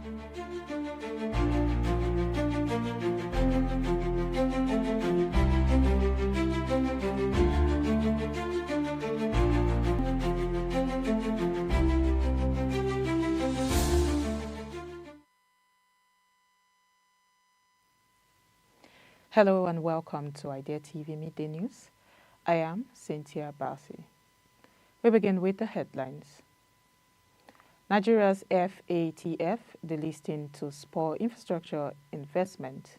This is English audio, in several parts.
Hello and welcome to Idea TV Midday News. I am Cynthia Bassi. We begin with the headlines. Nigeria's FATF delisting to SPUR infrastructure investment.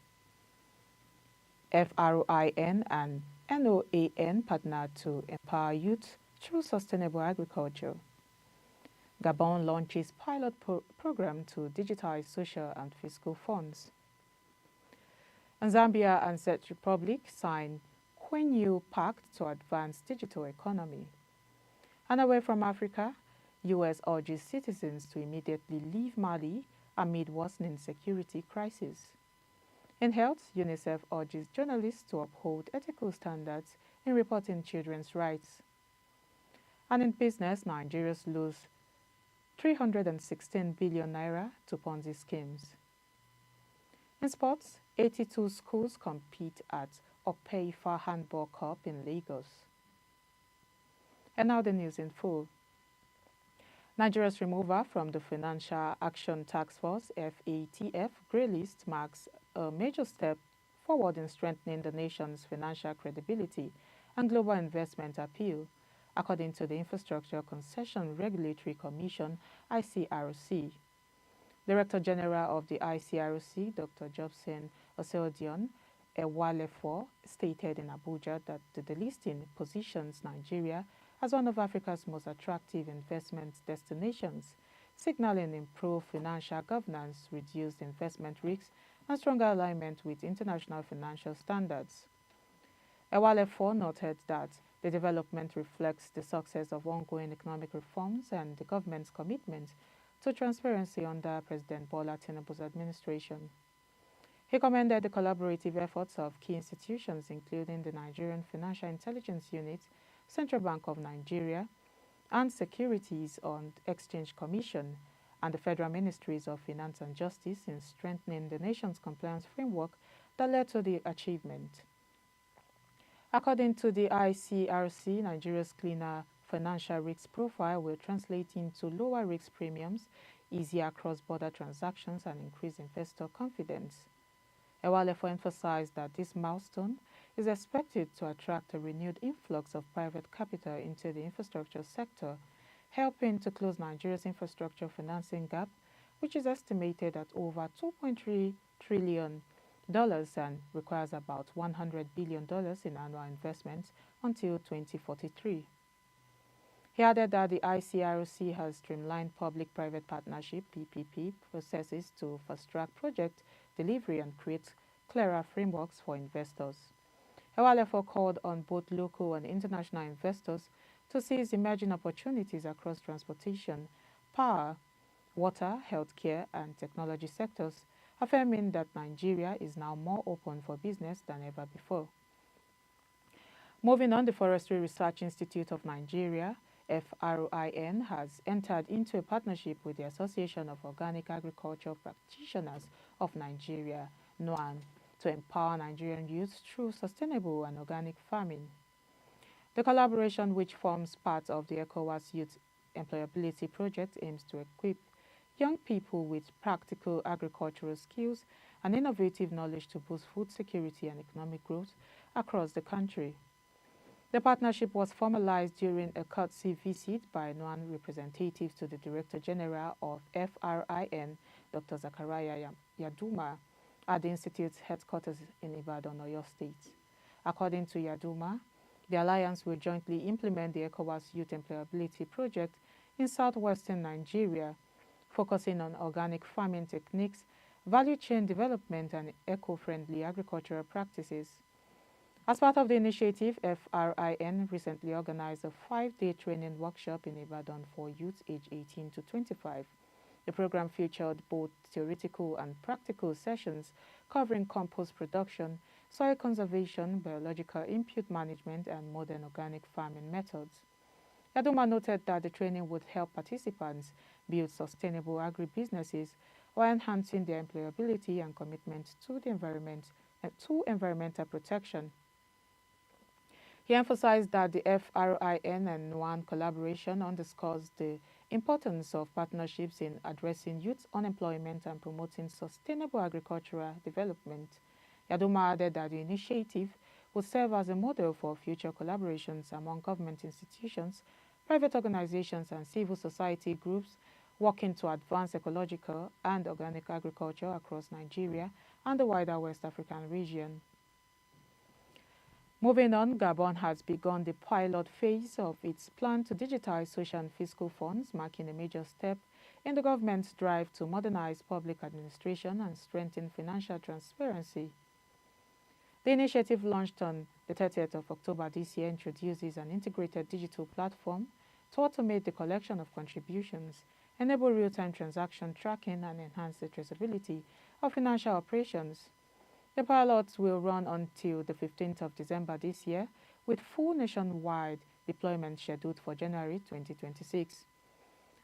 FRIN and NOAN partner to empower youth through sustainable agriculture. Gabon launches pilot program to digitize social and fiscal funds. And Zambia and CZECH Republic sign KWENYU PACT to advance digital economy. And away from Africa, U.S. urges citizens to immediately leave Mali amid worsening security crisis. In health, UNICEF urges journalists to uphold ethical standards in reporting children's rights. And in business, Nigerians lose 316 billion naira to Ponzi schemes. In sports, 82 schools compete at OPEIFA Handball Cup in Lagos. And now the news in full. Nigeria's removal from the Financial Action Task Force FATF grey list marks a major step forward in strengthening the nation's financial credibility and global investment appeal, according to the Infrastructure Concession Regulatory Commission (ICRC). Director General of the ICRC, Dr. Jobson Oseodion Ewalefo, stated in Abuja that the delisting positions Nigeria as one of Africa's most attractive investment destinations, signaling improved financial governance, reduced investment risks, and stronger alignment with international financial standards. Ewalefo noted that the development reflects the success of ongoing economic reforms and the government's commitment to transparency under President Bola Tinubu's administration. He commended the collaborative efforts of key institutions including the Nigerian Financial Intelligence Unit, Central Bank of Nigeria, and Securities and Exchange Commission, and the Federal Ministries of Finance and Justice in strengthening the nation's compliance framework that led to the achievement. According to the ICRC, Nigeria's cleaner financial risk profile will translate into lower risk premiums, easier cross-border transactions, and increased investor confidence. Ewalefo emphasized that this milestone is expected to attract a renewed influx of private capital into the infrastructure sector, helping to close Nigeria's infrastructure financing gap, which is estimated at over $2.3 trillion and requires about $100 billion in annual investments until 2043. He added that the ICRC has streamlined public-private partnership (PPP) processes to fast-track project delivery and create clearer frameworks for investors. Ewalefo called on both local and international investors to seize emerging opportunities across transportation, power, water, healthcare, and technology sectors, affirming that Nigeria is now more open for business than ever before. Moving on, the Forestry Research Institute of Nigeria, FRIN, has entered into a partnership with the Association of Organic Agriculture Practitioners of Nigeria, NOAN, to empower Nigerian youth through sustainable and organic farming. The collaboration, which forms part of the ECOWAS Youth Employability Project, aims to equip young people with practical agricultural skills and innovative knowledge to boost food security and economic growth across the country. The partnership was formalized during a courtesy visit by NOAN representatives to the Director General of FRIN, Dr. Zachariah Yaduma, at the Institute's headquarters in Ibadan, Oyo State. According to Yaduma, the alliance will jointly implement the ECOWAS Youth Employability Project in southwestern Nigeria, focusing on organic farming techniques, value chain development, and eco-friendly agricultural practices. As part of the initiative, FRIN recently organized a 5-day training workshop in Ibadan for youths aged 18 to 25. The program featured both theoretical and practical sessions covering compost production, soil conservation, biological input management, and modern organic farming methods. Yaduma noted that the training would help participants build sustainable agribusinesses while enhancing their employability and commitment to the environment and to environmental protection. He emphasized that the FRIN and NOAN collaboration underscores the importance of partnerships in addressing youth unemployment and promoting sustainable agricultural development. Yadoma added that the initiative will serve as a model for future collaborations among government institutions, private organizations, and civil society groups working to advance ecological and organic agriculture across Nigeria and the wider West African region. Moving on, Gabon has begun the pilot phase of its plan to digitize social and fiscal funds, marking a major step in the government's drive to modernize public administration and strengthen financial transparency. The initiative, launched on the 30th of October this year, introduces an integrated digital platform to automate the collection of contributions, enable real-time transaction tracking, and enhance the traceability of financial operations. The pilots will run until the 15th of December this year, with full nationwide deployment scheduled for January 2026.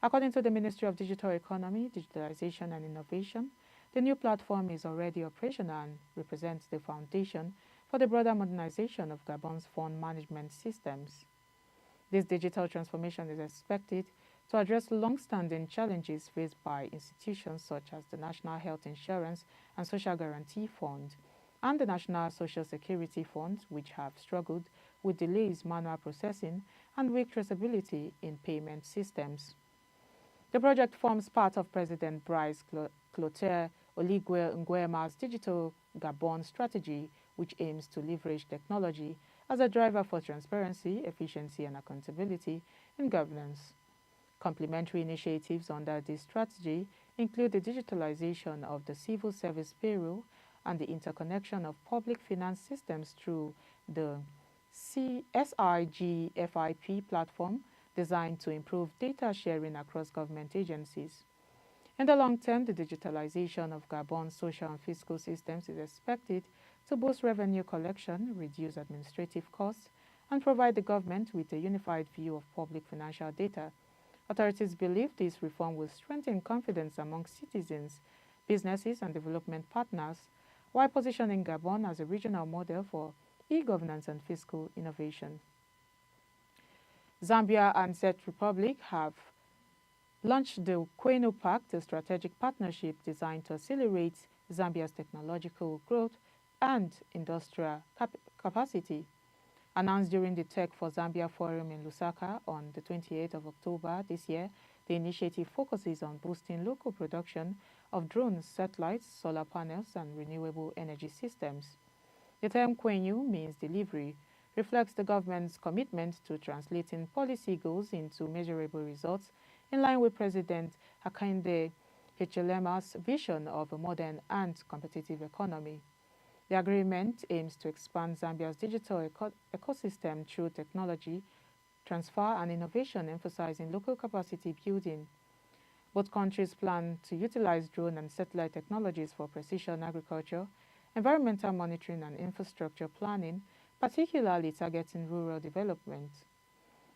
According to the Ministry of Digital Economy, Digitalization and Innovation, the new platform is already operational and represents the foundation for the broader modernization of Gabon's fund management systems. This digital transformation is expected to address long-standing challenges faced by institutions such as the National Health Insurance and Social Guarantee Fund and the National Social Security Fund, which have struggled with delays, manual processing, and weak traceability in payment systems. The project forms part of President Brice Clotaire Oligui Nguema's Digital Gabon strategy, which aims to leverage technology as a driver for transparency, efficiency, and accountability in governance. Complementary initiatives under this strategy include the digitalization of the civil service payroll and the interconnection of public finance systems through the SIGFIP platform, designed to improve data sharing across government agencies. In the long term, the digitalization of Gabon's social and fiscal systems is expected to boost revenue collection, reduce administrative costs, and provide the government with a unified view of public financial data. Authorities believe this reform will strengthen confidence among citizens, businesses, and development partners, while positioning Gabon as a regional model for e-governance and fiscal innovation. Zambia and Czech Republic have launched the KWENYU PACT, a strategic partnership designed to accelerate Zambia's technological growth and industrial capacity. Announced during the Tech for Zambia Forum in Lusaka on the 28th of October this year, the initiative focuses on boosting local production of drones, satellites, solar panels, and renewable energy systems. The term KWENYU means delivery, reflects the government's commitment to translating policy goals into measurable results in line with President Hakainde Hichilema's vision of a modern and competitive economy. The agreement aims to expand Zambia's digital ecosystem through technology transfer and innovation, emphasizing local capacity building. Both countries plan to utilize drone and satellite technologies for precision agriculture, environmental monitoring, and infrastructure planning, particularly targeting rural development.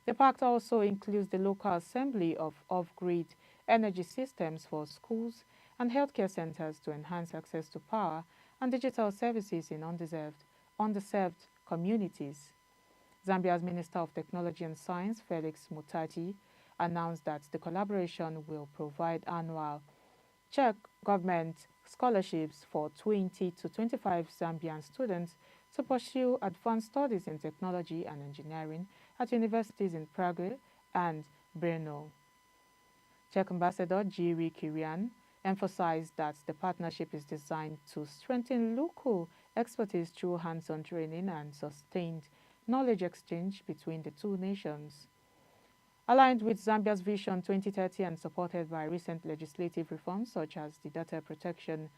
The pact also includes the local assembly of off-grid energy systems for schools and healthcare centers to enhance access to power and digital services in underserved communities. Zambia's Minister of Technology and Science, Felix Mutati, announced that the collaboration will provide annual Czech government scholarships for 20 to 25 Zambian students to pursue advanced studies in technology and engineering at universities in Prague and Brno. Czech Ambassador Jiří Kyrian emphasized that the partnership is designed to strengthen local expertise through hands-on training and sustained knowledge exchange between the two nations. Aligned with Zambia's Vision 2030 and supported by recent legislative reforms such as the Data Protection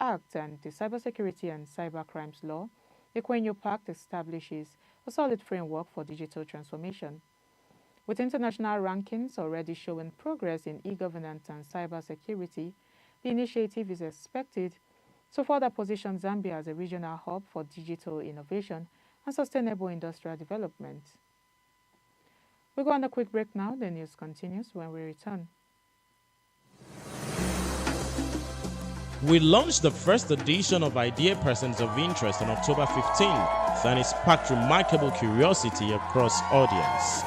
Act and the Cybersecurity and Cybercrimes Law, the KWENYU PACT establishes a solid framework for digital transformation. With international rankings already showing progress in e-governance and cybersecurity, the initiative is expected to further position Zambia as a regional hub for digital innovation and sustainable industrial development. We'll go on a quick break now. The news continues when we return. We launched the first edition of Idea Persons of Interest on October 15th, and it sparked remarkable curiosity across audience.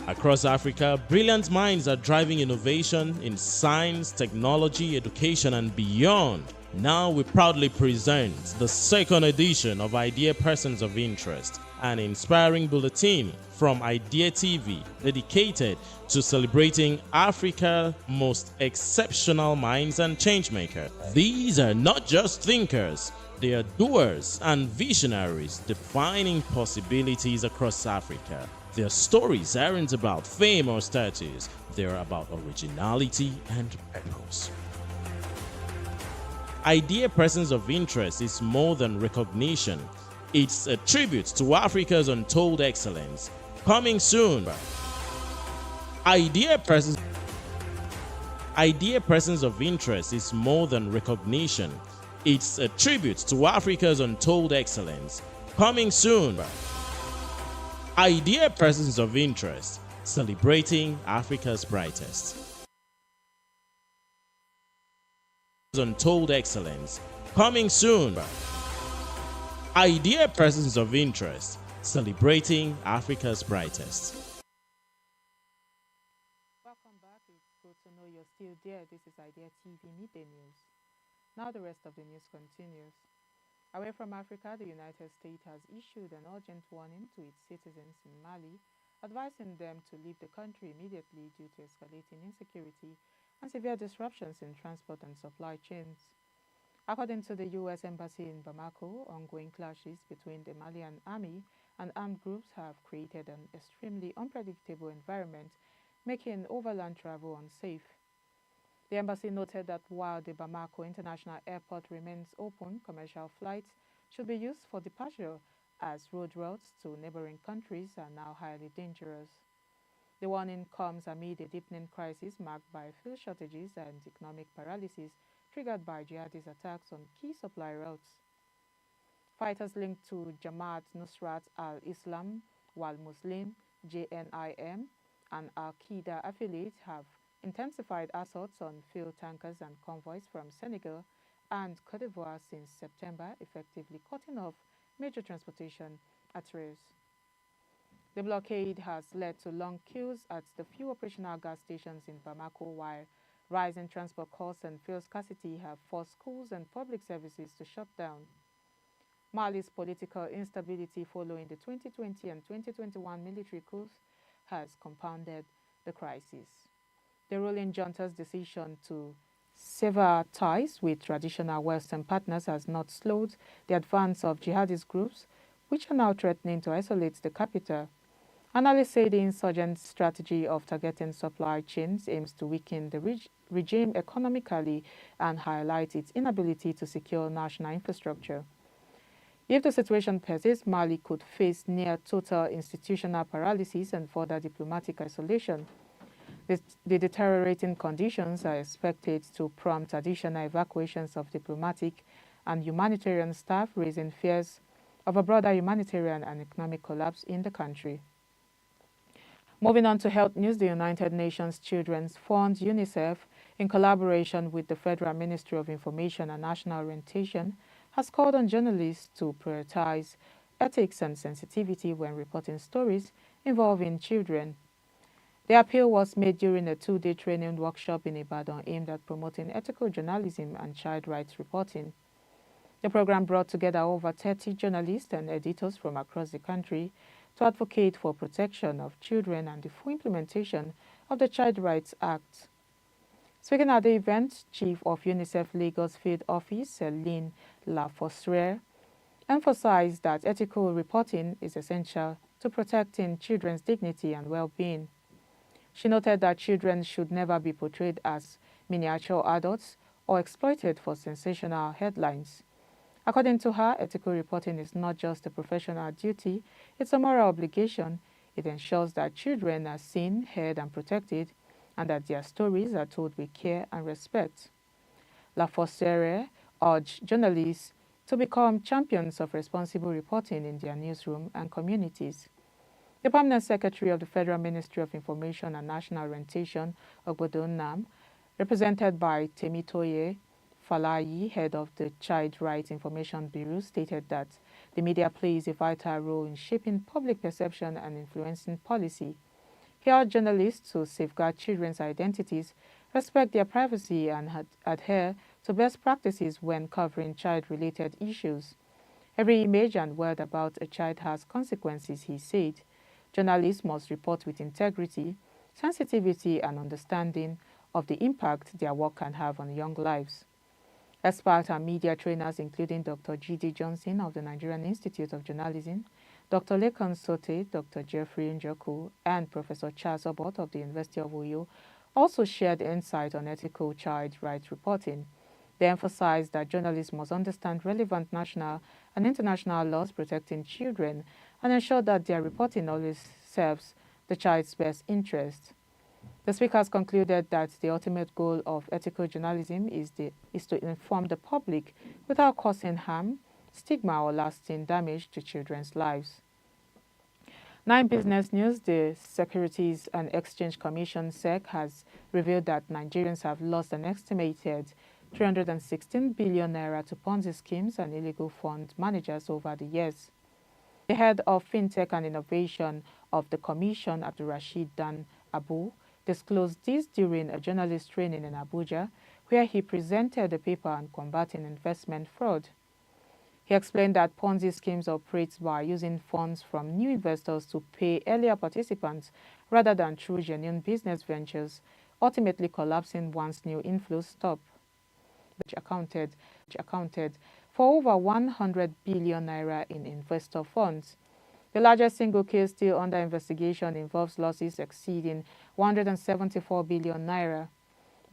Across Africa, brilliant minds are driving innovation in science, technology, education, and beyond. Now we proudly present the second edition of Idea Persons of Interest, an inspiring bulletin from Idea TV dedicated to celebrating Africa's most exceptional minds and changemakers. These are not just thinkers, they are doers and visionaries defining possibilities across Africa. Their stories aren't about fame or status, they're about originality and purpose. Idea Persons of Interest is more than recognition. It's a tribute to Africa's untold excellence. Coming soon. Idea Persons of Interest is more than recognition. It's a tribute to Africa's untold excellence. Coming soon. Idea Persons of Interest, celebrating Africa's brightest. Untold excellence. Coming soon. Idea Persons of Interest, celebrating Africa's brightest. Welcome back. It's good to know you're still there. This is Idea TV Midday News. Now the rest of the news continues. Away from Africa, the United States has issued an urgent warning to its citizens in Mali, advising them to leave the country immediately due to escalating insecurity and severe disruptions in transport and supply chains. According to the U.S. Embassy in Bamako, ongoing clashes between the Malian army and armed groups have created an extremely unpredictable environment, making overland travel unsafe. The embassy noted that while the Bamako International Airport remains open, commercial flights should be used for departure as road routes to neighboring countries are now highly dangerous. The warning comes amid a deepening crisis marked by fuel shortages and economic paralysis triggered by jihadist attacks on key supply routes. Fighters linked to Jamaat Nusrat al-Islam wal Muslim, JNIM, and Al-Qaeda affiliates have intensified assaults on fuel tankers and convoys from Senegal and Cote d'Ivoire since September, effectively cutting off major transportation arteries. The blockade has led to long queues at the few operational gas stations in Bamako, while rising transport costs and fuel scarcity have forced schools and public services to shut down. Mali's political instability following the 2020 and 2021 military coups has compounded the crisis. The ruling junta's decision to sever ties with traditional Western partners has not slowed the advance of jihadist groups, which are now threatening to isolate the capital. Analysts say the insurgent strategy of targeting supply chains aims to weaken the regime economically and highlight its inability to secure national infrastructure. If the situation persists, Mali could face near total institutional paralysis and further diplomatic isolation. The deteriorating conditions are expected to prompt additional evacuations of diplomatic and humanitarian staff, raising fears of a broader humanitarian and economic collapse in the country. Moving on to health news, the United Nations Children's Fund, UNICEF, in collaboration with the Federal Ministry of Information and National Orientation, has called on journalists to prioritize ethics and sensitivity when reporting stories involving children. The appeal was made during a two-day training workshop in Ibadan aimed at promoting ethical journalism and child rights reporting. The program brought together over 30 journalists and editors from across the country to advocate for protection of children and the full implementation of the Child Rights Act. Speaking at the event, Chief of UNICEF Lagos Field Office, Celine Lafossere, emphasized that ethical reporting is essential to protecting children's dignity and well-being. She noted that children should never be portrayed as miniature adults or exploited for sensational headlines. According to her, ethical reporting is not just a professional duty, it's a moral obligation. It ensures that children are seen, heard, and protected, and that their stories are told with care and respect. Lafossere urged journalists to become champions of responsible reporting in their newsroom and communities. The Permanent Secretary of the Federal Ministry of Information and National Orientation, Ogbodonnam, represented by Temitoye Falayi, head of the Child Rights Information Bureau, stated that the media plays a vital role in shaping public perception and influencing policy. He urged journalists to safeguard children's identities, respect their privacy, and adhere to best practices when covering child-related issues. Every image and word about a child has consequences, he said. Journalists must report with integrity, sensitivity, and understanding of the impact their work can have on young lives. Expert and media trainers, including Dr. G.D. Johnson of the Nigerian Institute of Journalism, Dr. Lekan Sote, Dr. Jeffrey Njoku, and Professor Charles Obot of the University of Uyo, also shared insight on ethical child rights reporting. They emphasized that journalists must understand relevant national and international laws protecting children and ensure that their reporting always serves the child's best interest. The speakers concluded that the ultimate goal of ethical journalism is to inform the public without causing harm, stigma, or lasting damage to children's lives. Now in business news, the Securities and Exchange Commission (SEC) has revealed that Nigerians have lost an estimated 316 billion naira to Ponzi schemes and illegal fund managers over the years. The head of FinTech and Innovation of the Commission, Abdulrasheed Dan Abu, disclosed this during a journalist training in Abuja, where he presented a paper on combating investment fraud. He explained that Ponzi schemes operate by using funds from new investors to pay earlier participants rather than through genuine business ventures, ultimately collapsing once new inflows stop, which accounted for over 100 billion naira in investor funds. The largest single case still under investigation involves losses exceeding 174 billion naira.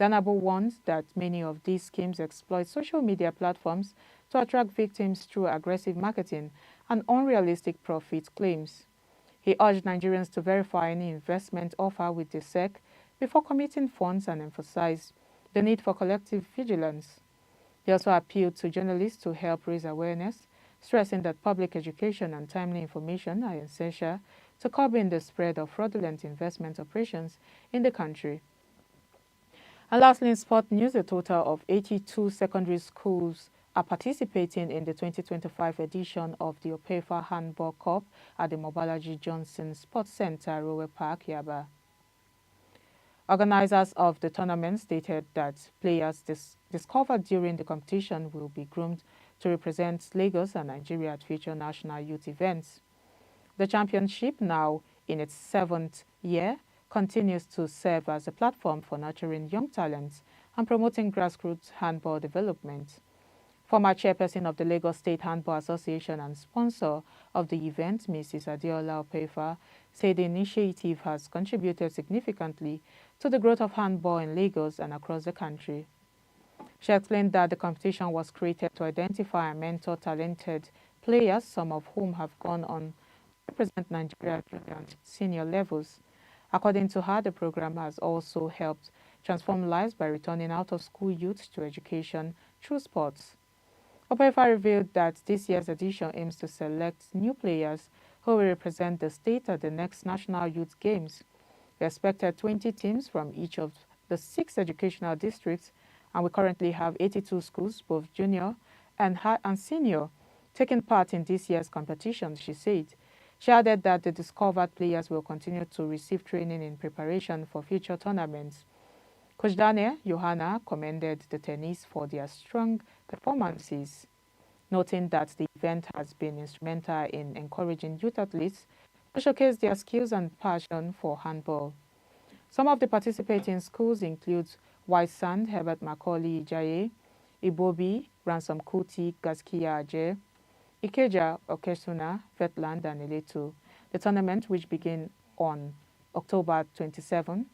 Danabo warns that many of these schemes exploit social media platforms to attract victims through aggressive marketing and unrealistic profit claims. He urged Nigerians to verify any investment offer with the SEC before committing funds and emphasized the need for collective vigilance. He also appealed to journalists to help raise awareness, stressing that public education and timely information are essential to curbing the spread of fraudulent investment operations in the country. And lastly, in sport news, a total of 82 secondary schools are participating in the 2025 edition of the OPEIFA Handball Cup at the Mobalaji Johnson Sports Center, Railway Park, Yaba. Organizers of the tournament stated that players discovered during the competition will be groomed to represent Lagos and Nigeria at future national youth events. The championship, now in its 7th year, continues to serve as a platform for nurturing young talents and promoting grassroots handball development. Former chairperson of the Lagos State Handball Association and sponsor of the event, Mrs. Adeola OPEIFA, said the initiative has contributed significantly to the growth of handball in Lagos and across the country. She explained that the competition was created to identify and mentor talented players, some of whom have gone on to represent Nigeria at junior and senior levels. According to her, the program has also helped transform lives by returning out-of-school youth to education through sports. OPEIFA revealed that this year's edition aims to select new players who will represent the state at the next National Youth Games. We expected 20 teams from each of the 6 educational districts, and we currently have 82 schools, both junior and senior, taking part in this year's competition, she said. She added that the discovered players will continue to receive training in preparation for future tournaments. Coach Daniel Johanna commended the tennis for their strong performances, noting that the event has been instrumental in encouraging youth athletes to showcase their skills and passion for handball. Some of the participating schools include White Sand, Herbert Macaulay Ijaye, Ibobi, Ransom Kuti, Gaskiya Aje, Ikeja, Okesuna, Vetland, and Eletu. The tournament, which began on October 27,